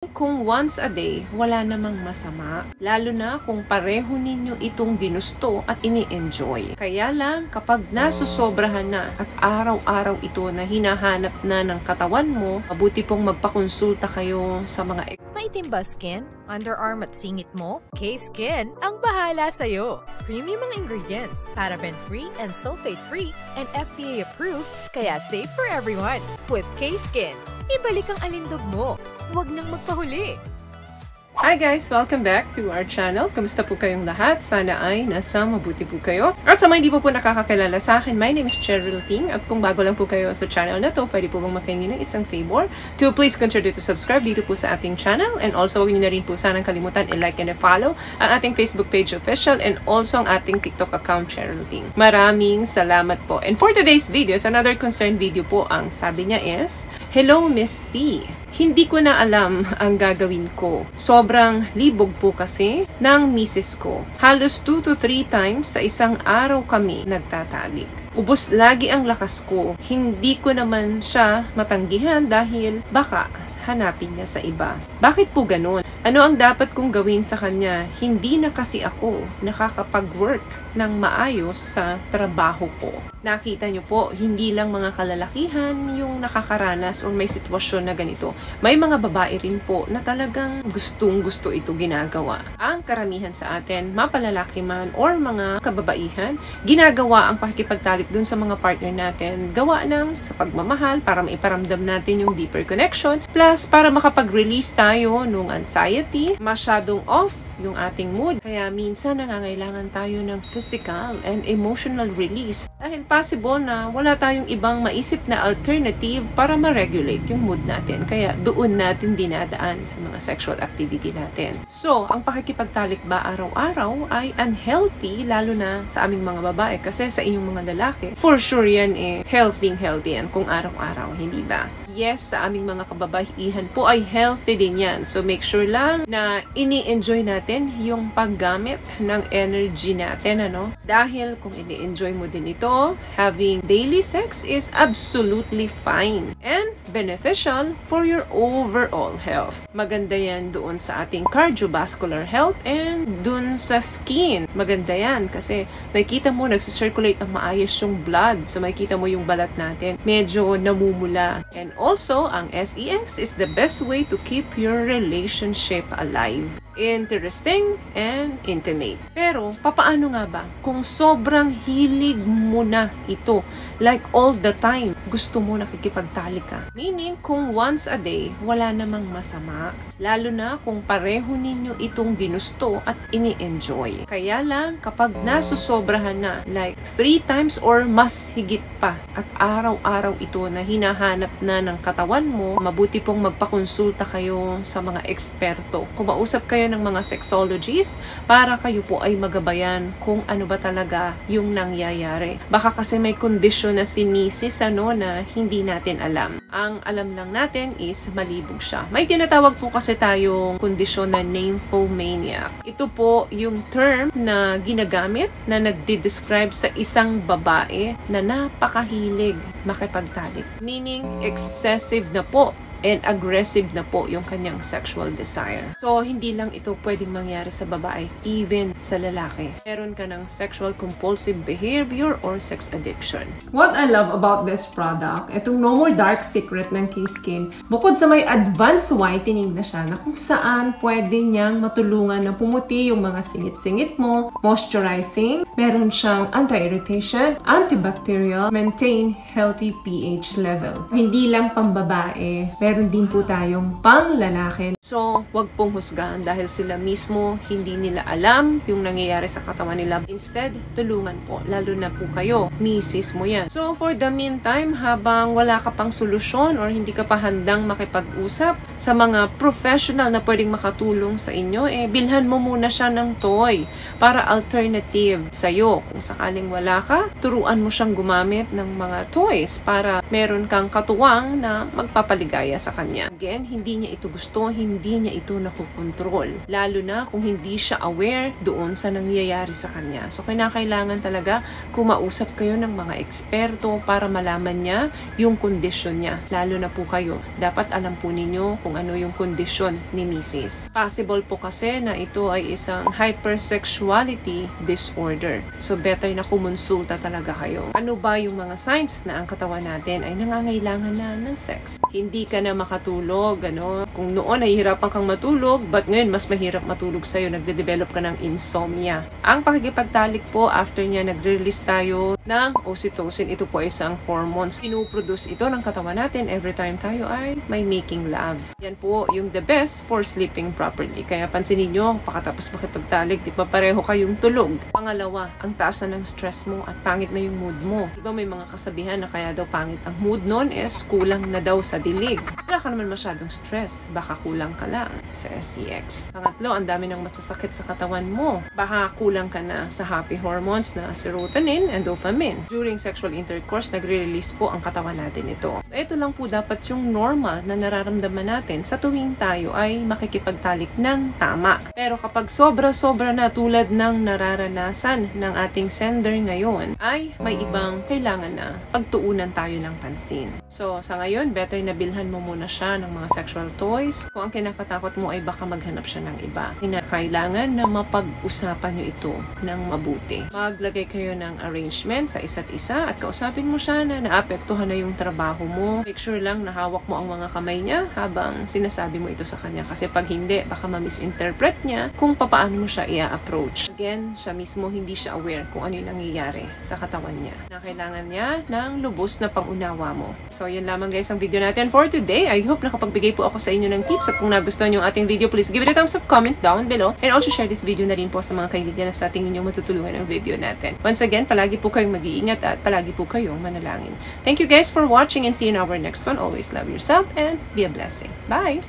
Kung once a day, wala namang masama. Lalo na kung pareho ninyo itong ginusto at ini-enjoy. Kaya lang, kapag nasusobrahan na at araw-araw ito na hinahanap na ng katawan mo, mabuti pong magpakonsulta kayo sa mga Maitim ba skin? Underarm at singit mo? K-Skin ang bahala sa'yo. Premium ang ingredients, paraben-free and sulfate-free, and FDA-approved, kaya safe for everyone. With K-Skin, ibalik ang alindog mo. Huwag nang magpahuli. Hi guys! Welcome back to our channel. Kamusta po kayong lahat? Sana ay nasa mabuti po kayo. At sa mga hindi po nakakakilala sa akin, my name is Cheryl Ting. At kung bago lang po kayo sa channel na to, pwede po bang makahingi ng isang favor to please consider to subscribe dito po sa ating channel. And also, huwag niyo na rin po sanang kalimutan i-like and i-follow ang ating Facebook page official and also ang ating TikTok account, Cheryl Ting. Maraming salamat po. And for today's video, another concern video po ang sabi niya is, Hello Miss C. Hindi ko na alam ang gagawin ko. Sobrang libog po kasi ng misis ko. Halos 2 to 3 times sa isang araw kami nagtatalik. Ubos lagi ang lakas ko. Hindi ko naman siya matanggihan dahil baka hanapin niya sa iba. Bakit po ganun? Ano ang dapat kong gawin sa kanya? Hindi na kasi ako nakakapag-work ng maayos sa trabaho ko. Nakita niyo po, hindi lang mga kalalakihan yung nakakaranas o may sitwasyon na ganito. May mga babae rin po na talagang gustong-gusto ito ginagawa. Ang karamihan sa atin, mapalalaki man or mga kababaihan, ginagawa ang pakikipagtalik dun sa mga partner natin. Gawa ng sa pagmamahal para maiparamdam natin yung deeper connection. Plus, para makapag-release tayo nung anxiety, masyadong off yung ating mood. Kaya minsan nangangailangan tayo ng physical and emotional release. Dahil possible na wala tayong ibang maisip na alternative para ma-regulate yung mood natin. Kaya doon natin dinadaan sa mga sexual activity natin. So, ang pakikipagtalik ba araw-araw ay unhealthy, lalo na sa aming mga babae. Kasi sa inyong mga lalaki, for sure yan healthy yan kung araw-araw, hindi ba? Yes, sa aming mga kababaihan po ay healthy din yan. So, make sure lang na ini-enjoy natin yung paggamit ng energy natin, ano? Dahil kung ini-enjoy mo din ito, having daily sex is absolutely fine and beneficial for your overall health. Maganda yan doon sa ating cardiovascular health and doon sa skin. Maganda yan kasi makita mo nagsisirculate ang maayos yung blood. So, makita mo yung balat natin. Medyo namumula. And also, ang SEX is the best way to keep your relationship alive, interesting, and intimate. Pero, papaano nga ba kung sobrang hilig mo na ito? Like all the time, gusto mo nakikipagtalik ka. Meaning, kung once a day, wala namang masama. Lalo na kung pareho ninyo itong ginusto at ini-enjoy. Kaya lang, kapag nasusobrahan na, like 3 times or mas higit pa, at araw-araw ito na hinahanap na ng katawan mo, mabuti pong magpakonsulta kayo sa mga eksperto. Kumausap kayo ng mga sexologists para kayo po ay magabayan kung ano ba talaga yung nangyayari. Baka kasi may kondisyon na si misis na hindi natin alam. Ang alam lang natin is malibog siya. May tinatawag po kasi tayong kondisyon na nymphomaniac. Ito po yung term na ginagamit na nagde-describe sa isang babae na napakahilig makipagtalik. Meaning, excessive na po and aggressive na po yung kanyang sexual desire. So, hindi lang ito pwedeng mangyari sa babae, even sa lalaki. Meron ka ng sexual compulsive behavior or sex addiction. What I love about this product, itong No More Dark Secret ng K-Skin, bukod sa may advanced whitening na siya, na kung saan pwede niyang matulungan na pumuti yung mga singit-singit mo, moisturizing, meron siyang anti-irritation, antibacterial, maintain healthy pH level. Hindi lang pambabae, meron din po tayong pang lalaki. So, wag pong husgahan dahil sila mismo hindi nila alam yung nangyayari sa katawan nila. Instead, tulungan po. Lalo na po kayo. Misis mo yan. So, for the meantime, habang wala ka pang solusyon or hindi ka pa handang makipag-usap sa mga professional na pwedeng makatulong sa inyo, bilhan mo muna siya ng toy para alternative sa'yo. Kung sakaling wala ka, turuan mo siyang gumamit ng mga toys para meron kang katuwang na magpapaligaya sa kanya. Again, hindi niya ito gusto, hindi niya ito nakokontrol. Lalo na kung hindi siya aware doon sa nangyayari sa kanya. So, kinakailangan talaga kumausap kayo ng mga eksperto para malaman niya yung kondisyon niya. Lalo na po kayo, dapat alam po ninyo kung ano yung kondisyon ni Mrs. Possible po kasi na ito ay isang hypersexuality disorder. So, better na kumonsulta talaga kayo. Ano ba yung mga signs na ang katawan natin ay nangangailangan na ng sex? Hindi ka na makatulog, ano? Kung noon nahihirapan kang matulog, but ngayon mas mahirap matulog sa'yo, nagde-develop ka ng insomnia. Ang pakikipagtalik po, after niya nagre-release tayo ng oxytocin. Ito po ay isang hormones. Pinuproduce ito ng katawan natin every time tayo ay may making love. Yan po yung the best for sleeping properly. Kaya pansinin nyo, pakatapos makipagtalik, di ba pareho kayong tulog? Pangalawa, ang taas na ng stress mo at pangit na yung mood mo. Di ba may mga kasabihan na kaya daw pangit ang mood nun is kulang na daw sa dilig. Wala ka naman masyadong stress, baka kulang ka lang sa SCX. Pangatlo, ang dami ng masasakit sa katawan mo. Baka kulang ka na sa happy hormones na serotonin and dopamine. During sexual intercourse, nagre-release po ang katawan natin ito. Ito lang po dapat yung normal na nararamdaman natin sa tuwing tayo ay makikipagtalik ng tama. Pero kapag sobra-sobra na tulad ng nararanasan ng ating sender ngayon, ay may ibang kailangan na pagtuunan tayo ng pansin. So, sa ngayon, better na bilhan mo muna siya ng mga sexual toys. Kung ang kinakatakot mo ay baka maghanap siya ng iba. Kailangan na mapag-usapan nyo ito ng mabuti. Maglagay kayo ng arrangement sa isa't isa at kausapin mo siya na naapektuhan na yung trabaho mo. Make sure lang na hawak mo ang mga kamay niya habang sinasabi mo ito sa kanya. Kasi pag hindi, baka ma-misinterpret niya kung paano mo siya i-approach. Again, siya mismo hindi siya aware kung ano yung nangyayari sa katawan niya. Na kailangan niya ng lubos na pangunawa mo. So, yun lamang guys ang video natin for today. I hope nakapagbigay po ako sa inyo ng tips. At kung nagustuhan yung ating video, please give it a thumbs up, comment down below. And also share this video na rin po sa mga kaibigan na sa ating inyong matutulungan ng video natin. Once again, palagi po kayong mag-iingat at palagi po kayong manalangin. Thank you guys for watching and see you in our next one. Always love yourself and be a blessing. Bye!